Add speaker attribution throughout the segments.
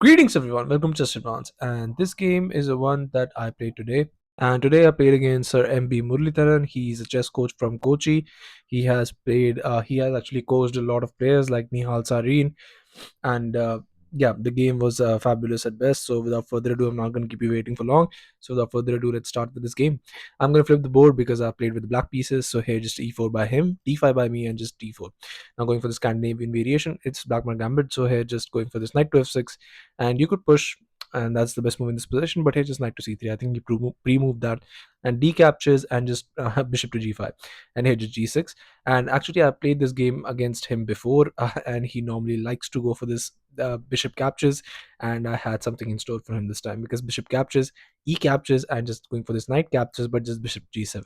Speaker 1: Greetings everyone, welcome to Chess Advance. And this game is a one that I played today. And today I played against Sir MB Muralidharan. He's a chess coach from Kochi. He has actually coached a lot of players like Nihal Sarin, and yeah, the game was fabulous at best. So without further ado, I'm not going to keep you waiting for long. So without further ado, let's start with this game. I'm going to flip the board because I played with the black pieces. So here just e4 by him, d5 by me, and just d4. Now going for the Scandinavian variation, it's blackman gambit. So here just going for this knight to f6, and you could push, and that's the best move in this position. But here just knight to c3. I think you pre-move that, and d captures, and just bishop to g5, and here just g6. And actually I played this game against him before, and he normally likes to go for this bishop captures, and I had something in store for him this time because bishop captures, e captures, and just going for this knight captures, but just bishop g7,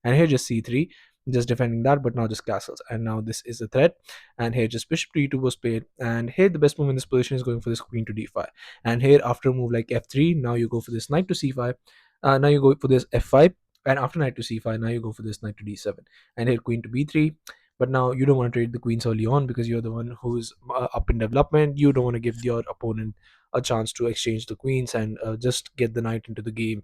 Speaker 1: and here just c3, just defending that, but now just castles, and now this is a threat, and here just bishop to e2 was played, and here the best move in this position is going for this queen to d5, and here after a move like f3, now you go for this knight to c5, now you go for this f5, and after knight to c5, now you go for this knight to d7, and here queen to b3. But now you don't want to trade the queens early on because you're the one who's up in development. You don't want to give your opponent a chance to exchange the queens and just get the knight into the game,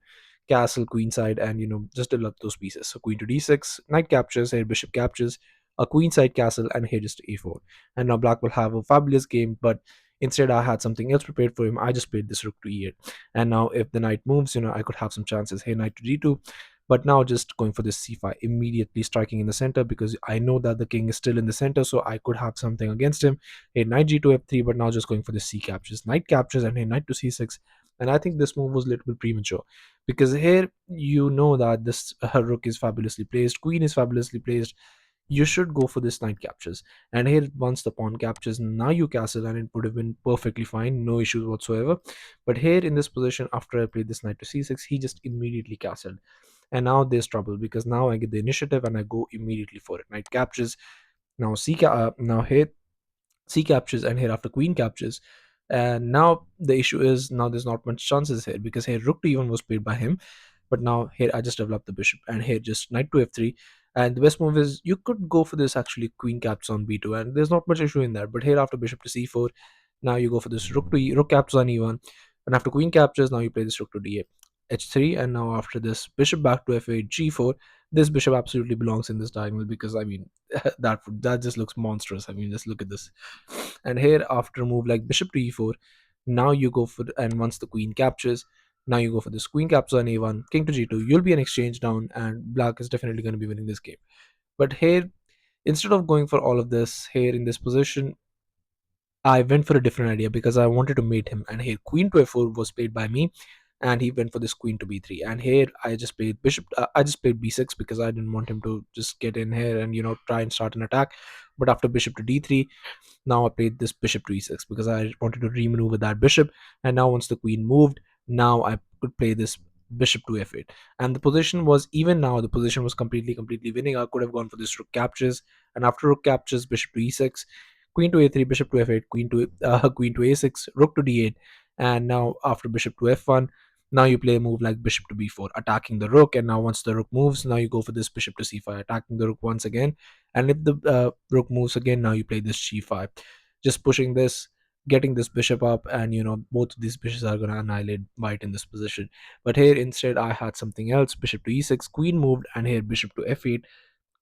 Speaker 1: castle queenside, and just develop those pieces. So queen to d6, knight captures, here bishop captures, a queenside castle, and here just a4. And now black will have a fabulous game, but instead I had something else prepared for him. I just played this rook to e8, and now if the knight moves, I could have some chances. Here knight to d2, but now just going for this c5, immediately striking in the center because I know that the king is still in the center, so I could have something against him. Here knight g2 f3, but now just going for the c captures, knight captures, and here knight to c6. And I think this move was a little bit premature because here that this rook is fabulously placed, queen is fabulously placed. You should go for this knight captures, and here once the pawn captures, now you castle, and it would have been perfectly fine, no issues whatsoever. But here in this position, after I played this knight to c6, he just immediately castled, and now there's trouble because now I get the initiative and I go immediately for it. Knight captures, now here c captures, and here after queen captures, and now the issue is now there's not much chances here because here rook to e1 was played by him, but now here I just developed the bishop, and here just knight to f3. And the best move is you could go for this actually queen captures on b2, and there's not much issue in that. But here after bishop to c4, now you go for this rook captures on e1, and after queen captures, now you play this rook to d8, h3, and now after this bishop back to f8 g4. This bishop absolutely belongs in this diagonal because I mean that just looks monstrous. I mean, just look at this. And here after a move like bishop to e4, now you go for, and once the queen captures, now you go for this queen captures on a1, king to g2. You'll be an exchange down, and black is definitely going to be winning this game. But here, instead of going for all of this, here in this position, I went for a different idea because I wanted to mate him. And here queen to f4 was played by me, and he went for this queen to b3. And here I just played bishop. I just played b6 because I didn't want him to just get in here and try and start an attack. But after bishop to d3, now I played this bishop to e6 because I wanted to remaneuver that bishop. And now once the queen moved, now I could play this bishop to f8. And the position was even now. The position was completely winning. I could have gone for this rook captures, and after rook captures, bishop to e6, queen to a3, bishop to f8, queen to a6, rook to d8, and now after bishop to f1, now you play a move like bishop to b4, attacking the rook. And now once the rook moves, now you go for this bishop to c5, attacking the rook once again. And if the rook moves again, now you play this g5, just pushing this, getting this bishop up, and both of these bishops are going to annihilate white in this position. But here instead I had something else. Bishop to e6, queen moved, and here bishop to f8,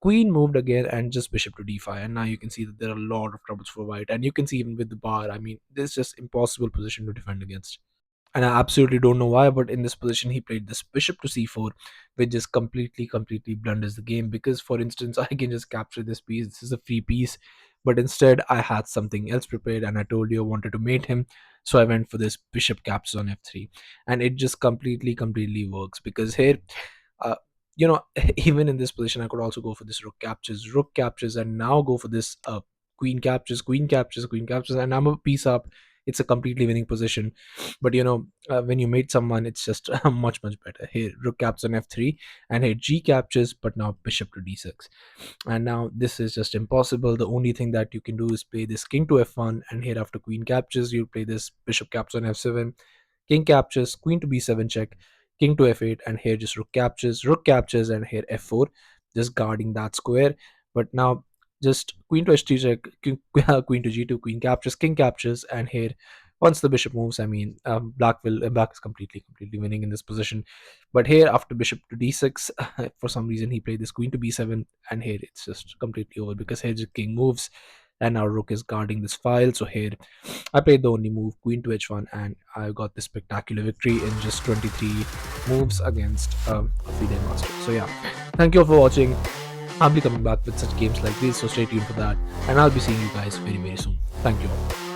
Speaker 1: queen moved again, and just bishop to d5. And now you can see that there are a lot of troubles for white, and you can see even with the bar, I mean, this is just impossible position to defend against. And I absolutely don't know why, but in this position he played this bishop to c4, which just completely blunders the game. Because for instance, I can just capture this piece, this is a free piece, but instead I had something else prepared, and I told you I wanted to mate him, so I went for this bishop captures on f3, and it just completely works because here, uh, even in this position I could also go for this rook captures, and now go for this queen captures, and I'm a piece up. It's a completely winning position. But when you mate someone, it's just much better. Here rook captures on f3, and here g captures, but now bishop to d6. And now this is just impossible. The only thing that you can do is play this king to f1, and here after queen captures, you play this bishop captures on f7, king captures, queen to b7 check, king to f8, and here just rook captures, and here f4, just guarding that square. But now just queen to h3 check, queen to g2, queen captures, king captures, and here Once the bishop moves, I mean, black is completely winning in this position. But here, after bishop to d6, for some reason he played this queen to b7, and here it's just completely over because here the king moves, and our rook is guarding this file. So here I played the only move, queen to h1, and I got this spectacular victory in just 23 moves against a FIDE master. So yeah, thank you all for watching. I'll be coming back with such games like this, so stay tuned for that, and I'll be seeing you guys very soon. Thank you all.